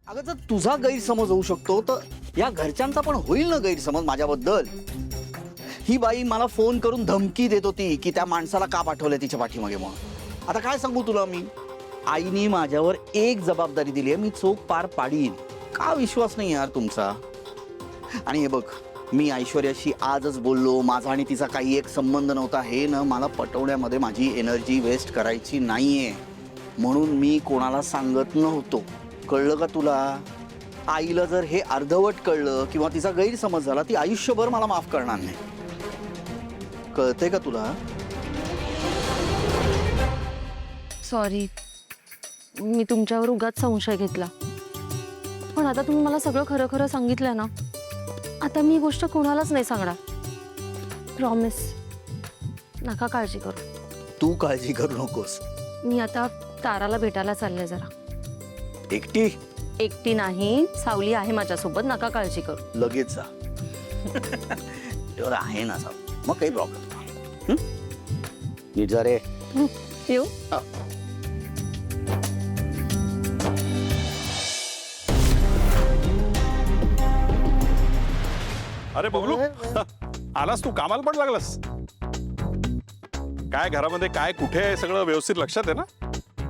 अगं जर तुझा गैरसमज होऊ शकतो तर या घरच्यांचा पण होईल ना गैरसमज माझ्याबद्दल. ही बाई मला फोन करून धमकी देत होती की त्या माणसाला का पाठवलंय तिच्या पाठीमागे म्हणून. आता काय सांगू तुला मी. आईने माझ्यावर एक जबाबदारी दिली आहे, मी चोख पार पाडीन. का विश्वास नाही यार तुमचा. आणि हे बघ, मी ऐश्वर्याशी आजच बोललो, माझा आणि तिचा काही एक संबंध नव्हता. हे ना मला पटवण्यामध्ये माझी एनर्जी वेस्ट करायची नाहीये, म्हणून मी कोणाला सांगत नव्हतो. कळलं का तुला. आईला जर हे अर्धवट कळलं किंवा तिचा गैरसमज झाला, ती आयुष्यभर मला माफ करणार नाही. कळतंय का तुला. सॉरी, मी तुमच्यावर उगाच संशय घेतला. पण आता तुम्ही मला सगळं खरं खरं सांगितलं ना, आता मी ही गोष्ट कोणालाच नाही सांगणार. प्रॉमिस. नका काळजी करू. तू काळजी करू नकोस. मी आता ताराला भेटायला चालले जरा. एकटी. एकटी नाही, सावली आहे माझ्यासोबत. नका काळजी करू. लगेच जा. तेवढं आहे ना सावली, मग काही प्रॉब्लेम नाही. नीट जा रे. येऊ. अरे बबलू, आलास तू. कामाला पण लागलास. काय घरामध्ये काय कुठे आहे सगळं व्यवस्थित लक्षात आहे ना.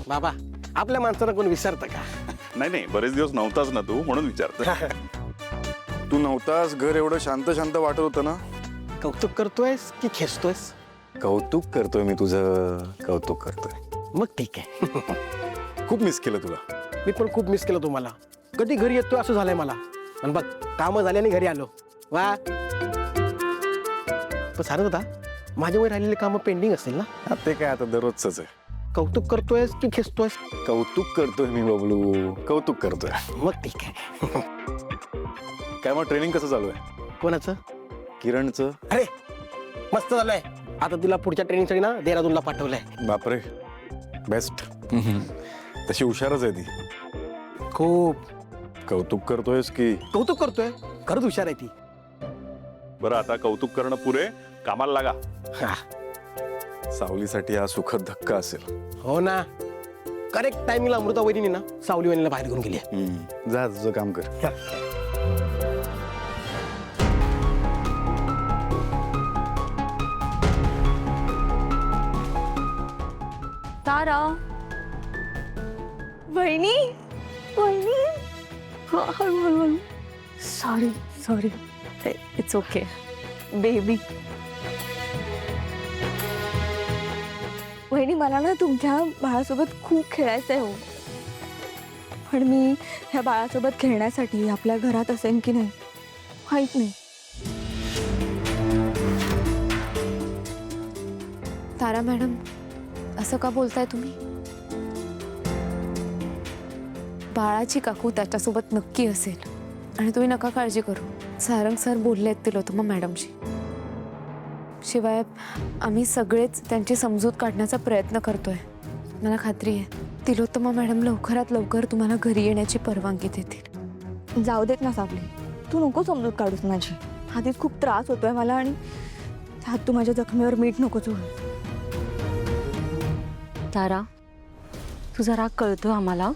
बाबा, आपल्या माणसाला कोण विसरतं का. नाही नाही, बरेच दिवस नव्हताच ना तू, म्हणून विचारतो. तू नव्हतास, घर एवढं शांत शांत वाटत होतं ना. कौतुक करतोयस की खेचतोयस. कौतुक करतोय मी तुझं. कौतुक करतोय. मग ठीक आहे. खूप मिस केलं तुला. मी पण खूप मिस केलं तुम्हाला. कधी घरी येतोय असं झालंय मला. आणि बघ, कामं झाली आणि घरी आलो. वा. पण सांगत होता, माझ्या वय राहिलेली कामं पेंडिंग असेल ना. हा, ते काय आता दररोजच आहे. कौतुक करतोयस की खेचतोयस. कौतुक करतोय मी बबलू. कौतुक करतोय. मग ठीक आहे. काय मग ट्रेनिंग कसं चालू आहे. कोणाचं. किरणचं. अरे मस्त झालंय. आता तिला पुढच्या ट्रेनिंगसाठी ना देहरादूनला पाठवलंय. बापरे, बेस्ट. तशी हुशारच आहे ती. खूप. कौतुक करतोयस की. कौतुक करतोय. खरंच हुशार आहे ती. बरं, आता कौतुक करणं पुरे, कामाला लागा. हा. सावलीसाठी हा सुखद धक्का असेल. हो ना. करेक्ट टायमिंगला अमृता वहिनी ना सावली वहिनीला बाहेर घेऊन गेली. जा तुझं काम कर. तारा. वहिनी. वहिनी. हळू. Sorry sorry. It's okay baby. वहिनी, मला ना तुमच्या बाळासोबत खूप खेळायचं आहे हो. पण मी ह्या बाळासोबत खेळण्यासाठी आपल्या घरात असेन की नाही माहीत नाही. तारा मॅडम, असं का बोलताय तुम्ही. बाळाची काकू त्याच्यासोबत नक्की असेल आणि तुम्ही नका काळजी करू. सारंग सर बोलले आहेत तिलोत्तमा मॅडमशी. शिवाय आम्ही सगळेच त्यांची समजूत काढण्याचा प्रयत्न करतोय. मला खात्री आहे तिलोत्तमा मॅडम लवकरात लवकर तुम्हाला घरी येण्याची परवानगी देतील. जाऊ देत ना सावली, तू नको समजूत काढूस माझी. आधीच खूप त्रास होतोय मला आणि त्यात तू माझ्या जखमेवर मीठ नको चोळू. तारा, तुझा राग कळतो आम्हाला,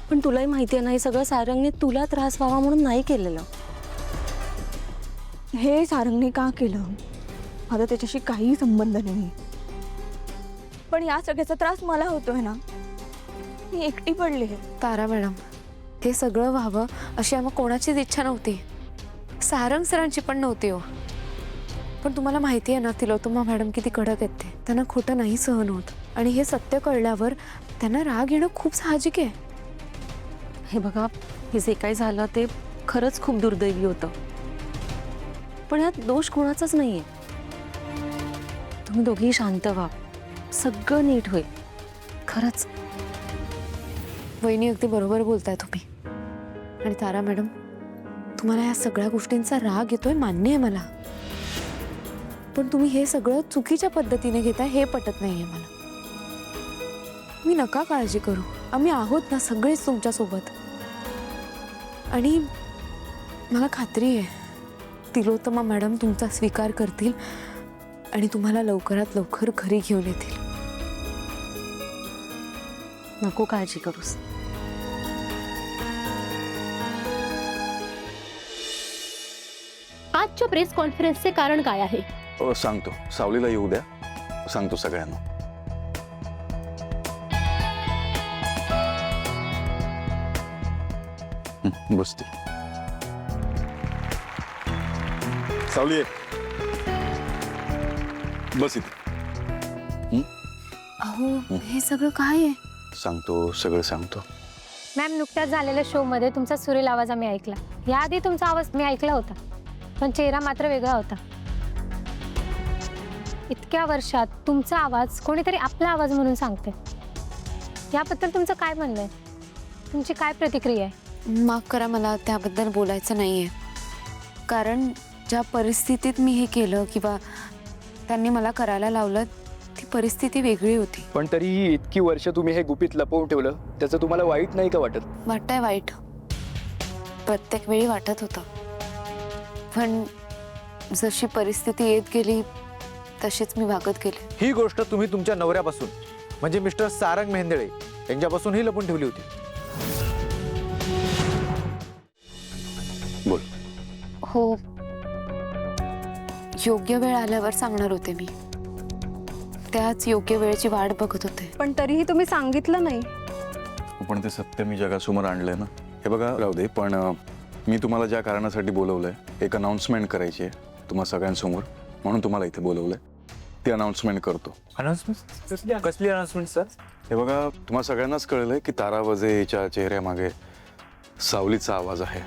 पण तुलाही माहिती आहे ना, हे सगळं सारंगने तुला त्रास व्हावा म्हणून नाही केलेलं. हे सारंगने का केलं माझा त्याच्याशी काही संबंध नाही. पण या सगळ्याचा त्रास मला होतोय ना. मी एकटी पडले. तारा मॅडम, हे सगळं व्हावं अशी आम्हाला कोणाचीच इच्छा नव्हती. सारंग सरांची पण नव्हती हो. पण तुम्हाला माहिती आहे ना, तिलोत्तमा मॅडम किती कडक आहेत. त्यांना खोटं नाही सहन होत. आणि हे सत्य कळल्यावर त्यांना राग येणं खूप साहजिक आहे. हे बघा, हे जे काही झालं ते खरंच खूप दुर्दैवी होतं. पण यात दोष कोणाचाच नाही आहे. तुम्ही दोघेही शांत व्हा, सगळं नीट होईल. खरंच वहिनी अगदी बरोबर बोलताय तुम्ही. आणि तारा मॅडम, तुम्हाला या सगळ्या गोष्टींचा राग येतोय मान्य आहे मला. पण तुम्ही हे सगळं चुकीच्या पद्धतीने घेताय हे पटत नाहीये मला. मी नका काळजी करू, आम्ही आहोत ना सगळेच तुमच्यासोबत. आणि मला खात्री आहे तिलोत्तमा मॅडम तुमचा स्वीकार करतील आणि तुम्हाला लवकरात लवकर घरी घेऊन येतील. नको काळजी करूस. आजच्या प्रेस कॉन्फरन्सचे कारण काय आहे? सांगतो, सावलीला येऊ द्या, सांगतो सगळ्यांना. बसते. सावली ये. बस इथे. अहो हे सगळं काय आहे? सांगतो, सगळं सांगतो. मॅम, नुकत्याच झालेल्या शोमध्ये तुमचा सुरेल आवाज आम्ही ऐकला. याआधी तुमचा आवाज मी ऐकला होता, पण चेहरा मात्र वेगळा होता. इतक्या वर्षात तुमचा आवाज कोणीतरी आपला आवाज म्हणून सांगते. याबद्दल तुमचं काय म्हणणं आहे? तुमची काय प्रतिक्रिया आहे? माफ करा, मला त्याबद्दल बोलायचं नाही आहे. कारण ज्या परिस्थितीत मी हे केलं किंवा त्यांनी मला करायला लावलं, ती परिस्थिती वेगळी होती. पण तरीही इतकी वर्ष तुम्ही हे गुपित लपवून ठेवलं, त्याचं तुम्हाला वाईट नाही का वाटत? वाटतंय वाईट, प्रत्येक वेळी वाटत होतं. पण जशी परिस्थिती येत गेली तशीच मी वागत गेले. ही गोष्ट तुम्ही तुमच्या नवऱ्यापासून म्हणजे मिस्टर सारंग मेहेंदळे यांच्यापासूनही लपून ठेवली होती. बोल. हो, योग्य वेळ आल्यावर सांगणार होते मी. त्याच योग्य वेळेची वाट बघत होते. पण तरीही तुम्ही सांगितलं नाही. पण ते सत्य मी जगासमोर आणलंय ना. हे बघा राहू दे, पण मी तुम्हाला ज्या कारणासाठी बोलवलंय, एक अनाउन्समेंट करायची आहे तुम्हा सगळ्यांसमोर, म्हणून तुम्हाला इथे बोलवलंय. ती अनाउन्समेंट करतो. अनाउन्समेंट? कसली अनाउन्समेंट सर? हे बघा, तुम्हा सगळ्यांनाच कळलंय की तारा वझेच्या चेहऱ्यामागे सावलीचा आवाज आहे.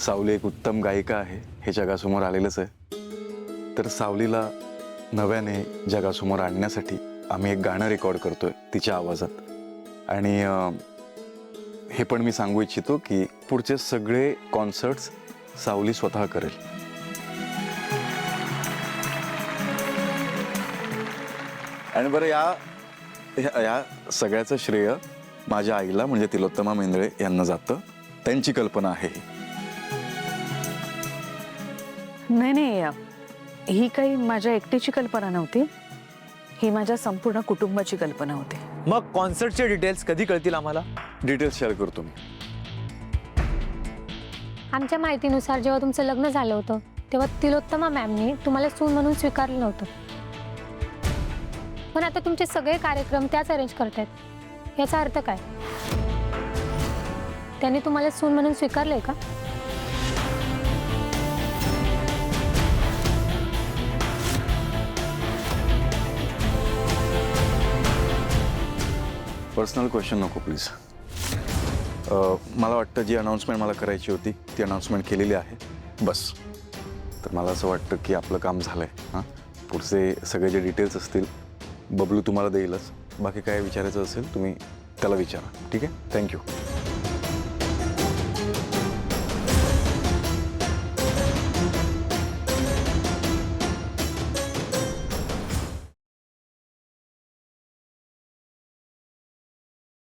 सावली एक उत्तम गायिका आहे, हे जगासमोर आलेलंच आहे. तर सावलीला नव्याने जगासमोर आणण्यासाठी आम्ही एक गाणं रेकॉर्ड करतोय तिच्या आवाजात. आणि हे पण मी सांगू इच्छितो की पुढचे सगळे कॉन्सर्ट्स सावली स्वतः करेल. आणि बरं, या सगळ्याचं श्रेय माझ्या आईला म्हणजे तिलोत्तमा मेहेंदळे यांना जातं. त्यांची कल्पना आहे ही. नाही, ही काही माझ्या एकटीची कल्पना नव्हती. ही माझ्या संपूर्ण कुटुंबाची कल्पना होती. मग कॉन्सर्टचे डिटेल्स कधी कळतील आम्हाला? डिटेल्स शेअर करतो मी. आमच्या माहितीनुसार जेव्हा तुमचं लग्न झालं होतं तेव्हा तिलोत्तमा मॅमनी तुम्हाला सून म्हणून स्वीकारलं नव्हतं. पण आता तुमचे सगळे कार्यक्रम त्याच अरेंज करतायत. याचा अर्थ काय? त्यांनी तुम्हाला सून म्हणून स्वीकारलंय का? पर्सनल क्वेश्चन नको प्लीज. मला वाटतं जी अनाउन्समेंट मला करायची होती ती अनाउन्समेंट केलेली आहे, बस. तर मला असं वाटतं की आपलं काम झालं आहे. हां, पुढचे सगळे जे डिटेल्स असतील बबलू तुम्हाला देईलच. बाकी काय विचारायचं असेल तुम्ही त्याला विचारा. ठीक आहे, थँक्यू.